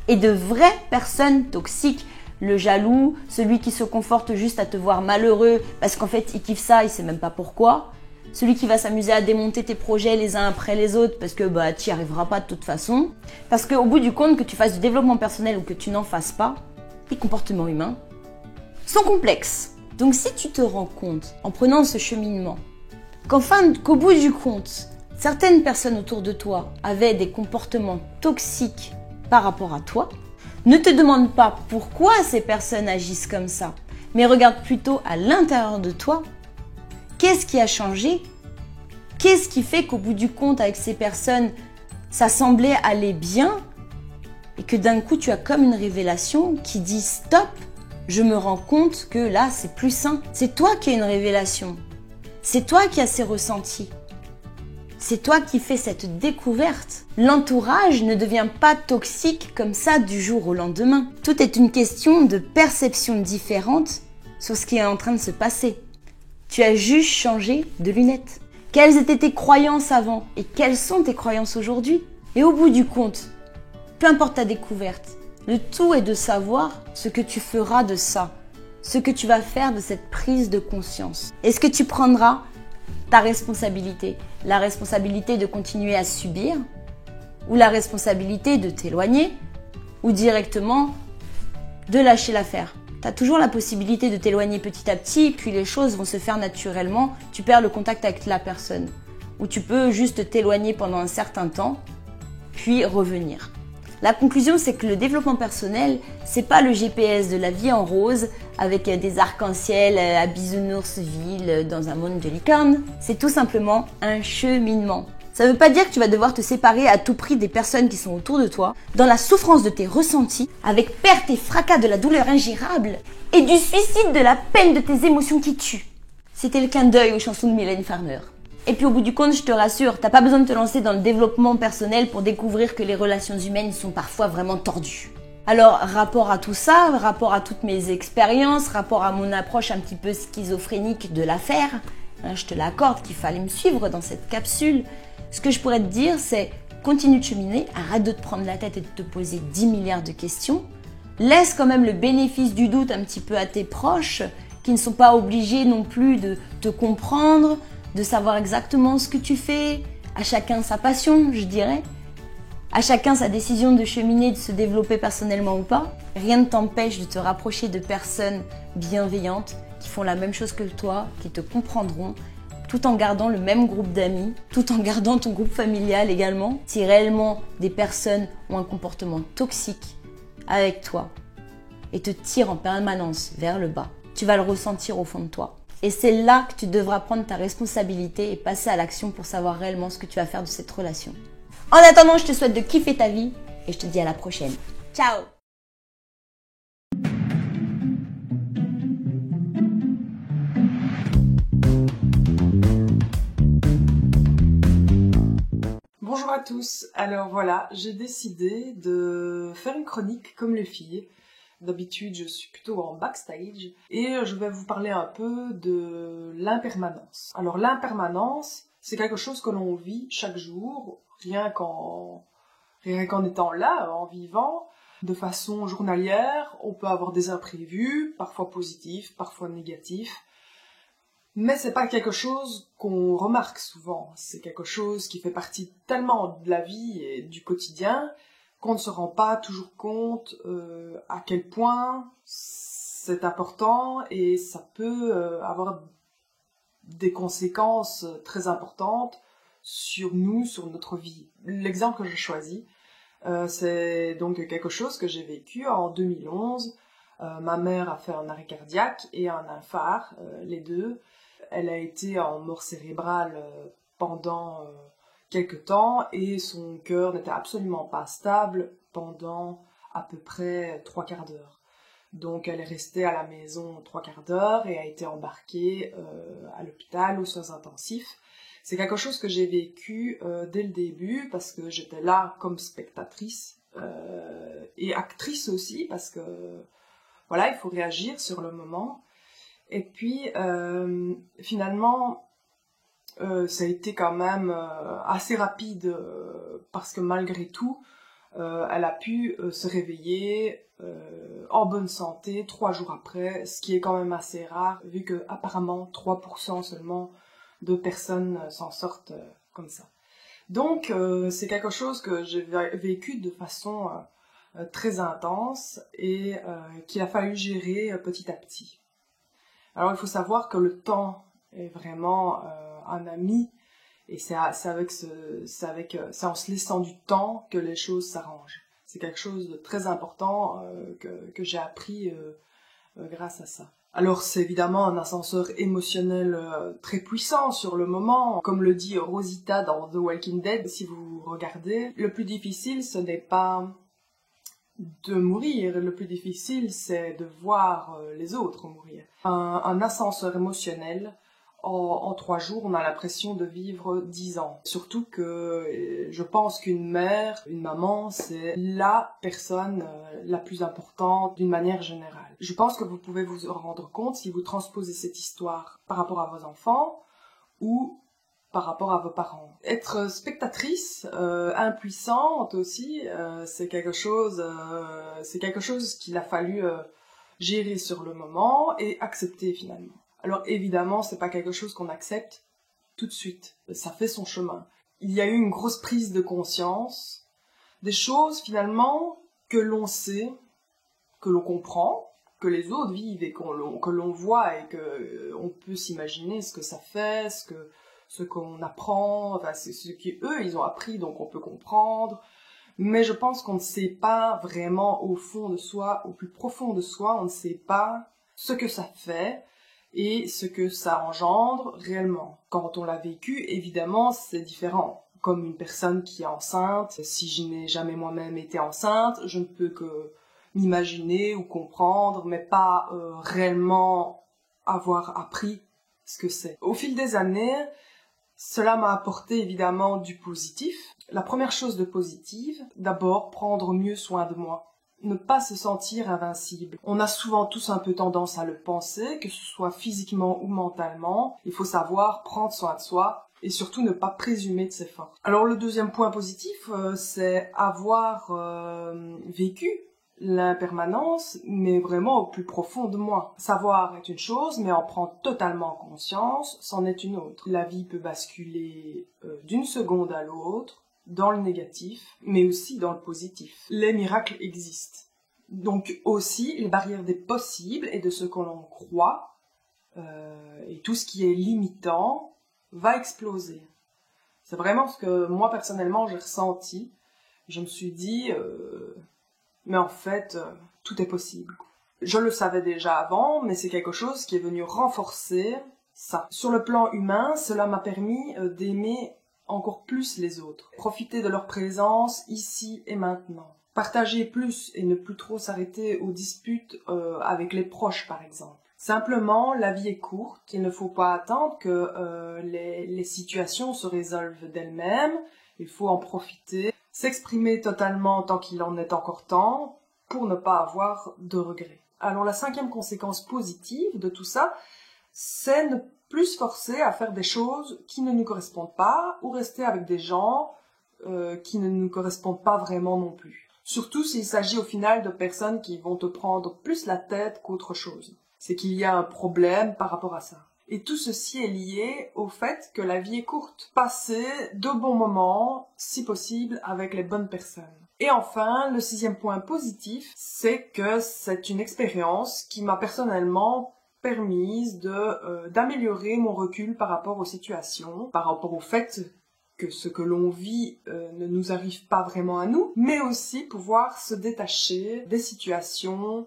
et de vraies personnes toxiques. Le jaloux, celui qui se conforte juste à te voir malheureux parce qu'en fait il kiffe ça, il sait même pas pourquoi. Celui qui va s'amuser à démonter tes projets les uns après les autres parce que tu n'y arriveras pas de toute façon. Parce qu'au bout du compte, que tu fasses du développement personnel ou que tu n'en fasses pas, les comportements humains sont complexes. Donc si tu te rends compte en prenant ce cheminement qu'au bout du compte, certaines personnes autour de toi avaient des comportements toxiques par rapport à toi, ne te demande pas pourquoi ces personnes agissent comme ça, mais regarde plutôt à l'intérieur de toi. Qu'est-ce qui a changé? Qu'est-ce qui fait qu'au bout du compte, avec ces personnes, ça semblait aller bien et que d'un coup, tu as comme une révélation qui dit « Stop, je me rends compte que là, c'est plus sain. » C'est toi qui as une révélation. C'est toi qui as ces ressentis. C'est toi qui fais cette découverte. L'entourage ne devient pas toxique comme ça du jour au lendemain. Tout est une question de perception différente sur ce qui est en train de se passer. Tu as juste changé de lunettes. Quelles étaient tes croyances avant et quelles sont tes croyances aujourd'hui? Et au bout du compte, peu importe ta découverte, le tout est de savoir ce que tu feras de ça, ce que tu vas faire de cette prise de conscience. Est-ce que tu prendras ta responsabilité, la responsabilité de continuer à subir, ou la responsabilité de t'éloigner, ou directement de lâcher l'affaire. Tu as toujours la possibilité de t'éloigner petit à petit, puis les choses vont se faire naturellement, tu perds le contact avec la personne. Ou tu peux juste t'éloigner pendant un certain temps, puis revenir. La conclusion, c'est que le développement personnel, c'est pas le GPS de la vie en rose avec des arcs-en-ciel à Bisounoursville dans un monde de licorne. C'est tout simplement un cheminement. Ça veut pas dire que tu vas devoir te séparer à tout prix des personnes qui sont autour de toi, dans la souffrance de tes ressentis, avec perte et fracas de la douleur ingérable et du suicide de la peine de tes émotions qui tuent. C'était le clin d'œil aux chansons de Mylène Farmer. Et puis au bout du compte, je te rassure, t'as pas besoin de te lancer dans le développement personnel pour découvrir que les relations humaines sont parfois vraiment tordues. Alors, rapport à tout ça, rapport à toutes mes expériences, rapport à mon approche un petit peu schizophrénique de l'affaire, je te l'accorde qu'il fallait me suivre dans cette capsule. Ce que je pourrais te dire, c'est continue de cheminer, arrête de te prendre la tête et de te poser 10 milliards de questions. Laisse quand même le bénéfice du doute un petit peu à tes proches, qui ne sont pas obligés non plus de te comprendre, de savoir exactement ce que tu fais. À chacun sa passion, je dirais. À chacun sa décision de cheminer, de se développer personnellement ou pas. Rien ne t'empêche de te rapprocher de personnes bienveillantes qui font la même chose que toi, qui te comprendront, tout en gardant le même groupe d'amis, tout en gardant ton groupe familial également. Si réellement des personnes ont un comportement toxique avec toi et te tirent en permanence vers le bas, tu vas le ressentir au fond de toi. Et c'est là que tu devras prendre ta responsabilité et passer à l'action pour savoir réellement ce que tu vas faire de cette relation. En attendant, je te souhaite de kiffer ta vie et je te dis à la prochaine. Ciao! Bonjour à tous, alors voilà, j'ai décidé de faire une chronique comme les filles. D'habitude, je suis plutôt en backstage et je vais vous parler un peu de l'impermanence. Alors l'impermanence, c'est quelque chose que l'on vit chaque jour, rien qu'en étant là, en vivant, de façon journalière. On peut avoir des imprévus, parfois positifs, parfois négatifs. Mais c'est pas quelque chose qu'on remarque souvent, c'est quelque chose qui fait partie tellement de la vie et du quotidien qu'on ne se rend pas toujours compte à quel point c'est important et ça peut avoir des conséquences très importantes sur nous, sur notre vie. L'exemple que j'ai choisi, c'est donc quelque chose que j'ai vécu en 2011. Ma mère a fait un arrêt cardiaque et un infarct, les deux. Elle a été en mort cérébrale pendant quelque temps et son cœur n'était absolument pas stable pendant à peu près 3/4 d'heure. Donc elle est restée à la maison 3/4 d'heure et a été embarquée à l'hôpital aux soins intensifs. C'est quelque chose que j'ai vécu dès le début parce que j'étais là comme spectatrice et actrice aussi parce que voilà, il faut réagir sur le moment. Et puis, finalement, ça a été quand même assez rapide parce que malgré tout, elle a pu se réveiller en bonne santé 3 jours après, ce qui est quand même assez rare, vu que apparemment 3% seulement de personnes s'en sortent comme ça. Donc, c'est quelque chose que j'ai vécu de façon très intense et qu'il a fallu gérer petit à petit. Alors il faut savoir que le temps est vraiment un ami et c'est en se laissant du temps que les choses s'arrangent. C'est quelque chose de très important que j'ai appris grâce à ça. Alors c'est évidemment un ascenseur émotionnel très puissant sur le moment. Comme le dit Rosita dans The Walking Dead, si vous regardez, le plus difficile ce n'est pas de mourir, le plus difficile c'est de voir les autres mourir. Un ascenseur émotionnel, en 3 jours on a l'impression de vivre 10 ans. Surtout que je pense qu'une mère, une maman, c'est la personne la plus importante d'une manière générale. Je pense que vous pouvez vous en rendre compte si vous transposez cette histoire par rapport à vos enfants ou par rapport à vos parents. Être spectatrice, impuissante aussi, c'est quelque chose qu'il a fallu gérer sur le moment et accepter finalement. Alors évidemment, c'est pas quelque chose qu'on accepte tout de suite. Ça fait son chemin. Il y a eu une grosse prise de conscience, des choses finalement que l'on sait, que l'on comprend, que les autres vivent et que l'on voit et que on peut s'imaginer ce que ça fait, ce qu'on apprend, enfin ce qu'eux ils ont appris donc on peut comprendre, mais je pense qu'on ne sait pas vraiment au fond de soi, au plus profond de soi, on ne sait pas ce que ça fait et ce que ça engendre réellement. Quand on l'a vécu, évidemment, c'est différent. Comme une personne qui est enceinte, si je n'ai jamais moi-même été enceinte, je ne peux que m'imaginer ou comprendre, mais pas réellement avoir appris ce que c'est. Au fil des années, cela m'a apporté évidemment du positif. La première chose de positive, d'abord prendre mieux soin de moi. Ne pas se sentir invincible. On a souvent tous un peu tendance à le penser, que ce soit physiquement ou mentalement. Il faut savoir prendre soin de soi et surtout ne pas présumer de ses forces. Alors le deuxième point positif, c'est avoir vécu l'impermanence, mais vraiment au plus profond de moi. Savoir est une chose, mais en prendre totalement conscience, c'en est une autre. La vie peut basculer d'une seconde à l'autre, dans le négatif, mais aussi dans le positif. Les miracles existent. Donc aussi, les barrières des possibles et de ce que l'on croit, et tout ce qui est limitant, va exploser. C'est vraiment ce que moi, personnellement, j'ai ressenti. Je me suis dit... mais en fait, tout est possible. Je le savais déjà avant, mais c'est quelque chose qui est venu renforcer ça. Sur le plan humain, cela m'a permis d'aimer encore plus les autres. Profiter de leur présence ici et maintenant. Partager plus et ne plus trop s'arrêter aux disputes avec les proches, par exemple. Simplement, la vie est courte. Il ne faut pas attendre que les situations se résolvent d'elles-mêmes. Il faut en profiter. S'exprimer totalement tant qu'il en est encore temps pour ne pas avoir de regrets. Alors la cinquième conséquence positive de tout ça, c'est ne plus se forcer à faire des choses qui ne nous correspondent pas ou rester avec des gens qui ne nous correspondent pas vraiment non plus. Surtout s'il s'agit au final de personnes qui vont te prendre plus la tête qu'autre chose. C'est qu'il y a un problème par rapport à ça. Et tout ceci est lié au fait que la vie est courte. Passer de bons moments, si possible, avec les bonnes personnes. Et enfin, le sixième point positif, c'est que c'est une expérience qui m'a personnellement permise d'améliorer mon recul par rapport aux situations, par rapport au fait que ce que l'on vit ne nous arrive pas vraiment à nous, mais aussi pouvoir se détacher des situations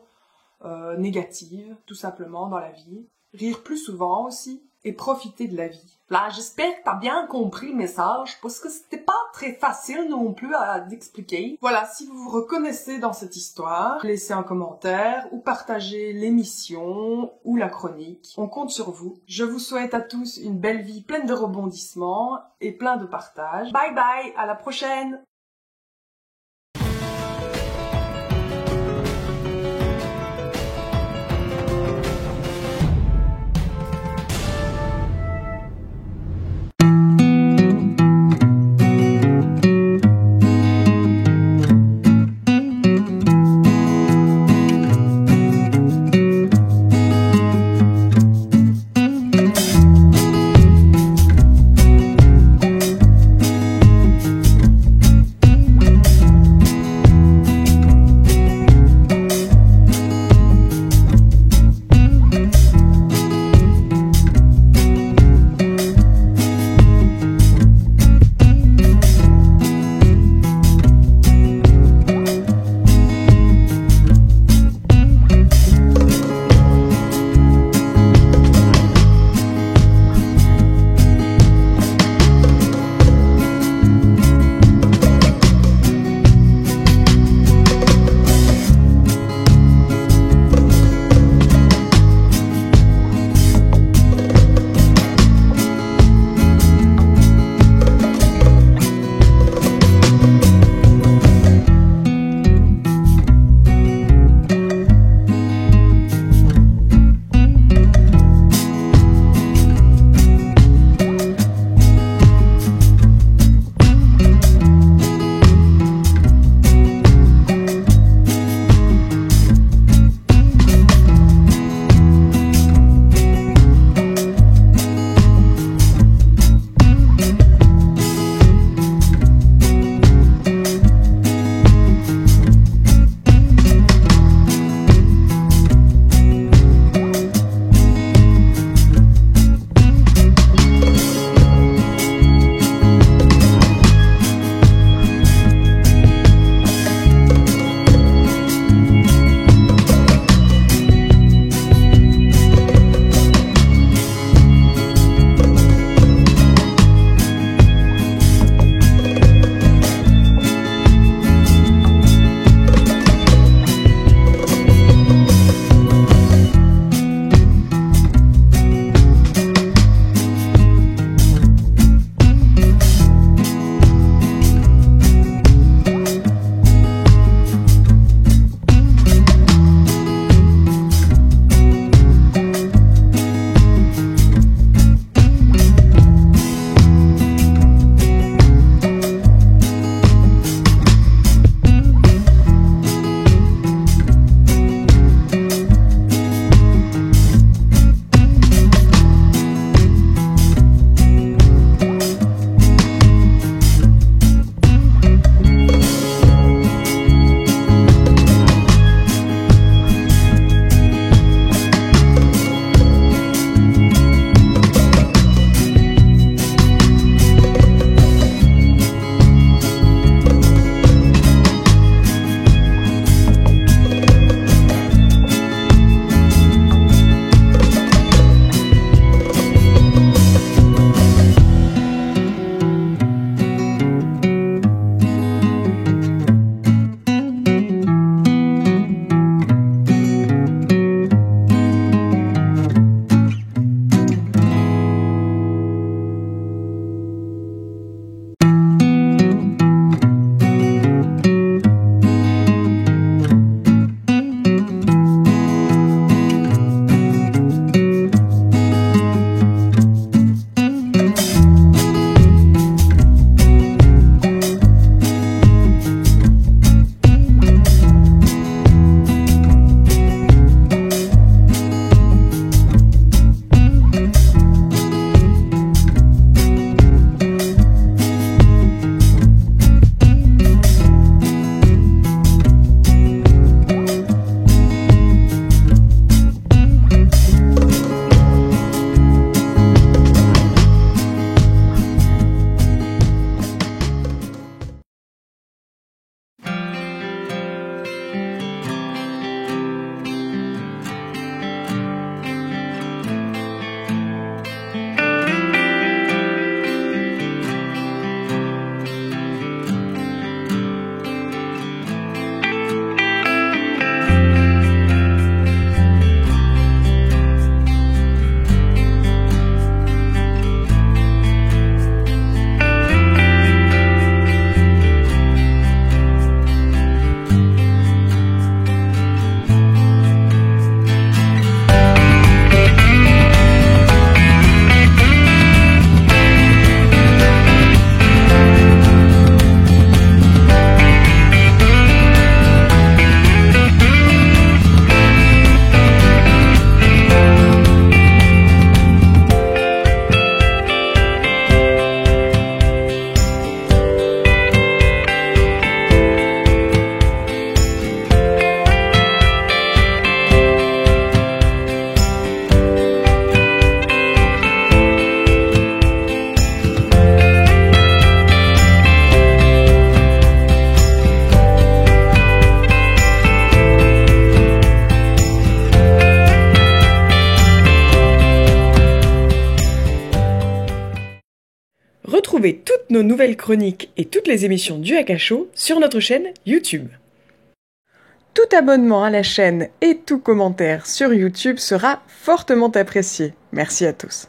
négatives, tout simplement, dans la vie. Rire plus souvent aussi, et profiter de la vie. Là, j'espère que t'as bien compris le message, parce que c'était pas très facile non plus à expliquer. Voilà, si vous vous reconnaissez dans cette histoire, laissez un commentaire, ou partagez l'émission, ou la chronique. On compte sur vous. Je vous souhaite à tous une belle vie pleine de rebondissements, et plein de partage. Bye bye, à la prochaine! Retrouvez toutes nos nouvelles chroniques et toutes les émissions du Hack à Chaud sur notre chaîne YouTube. Tout abonnement à la chaîne et tout commentaire sur YouTube sera fortement apprécié. Merci à tous.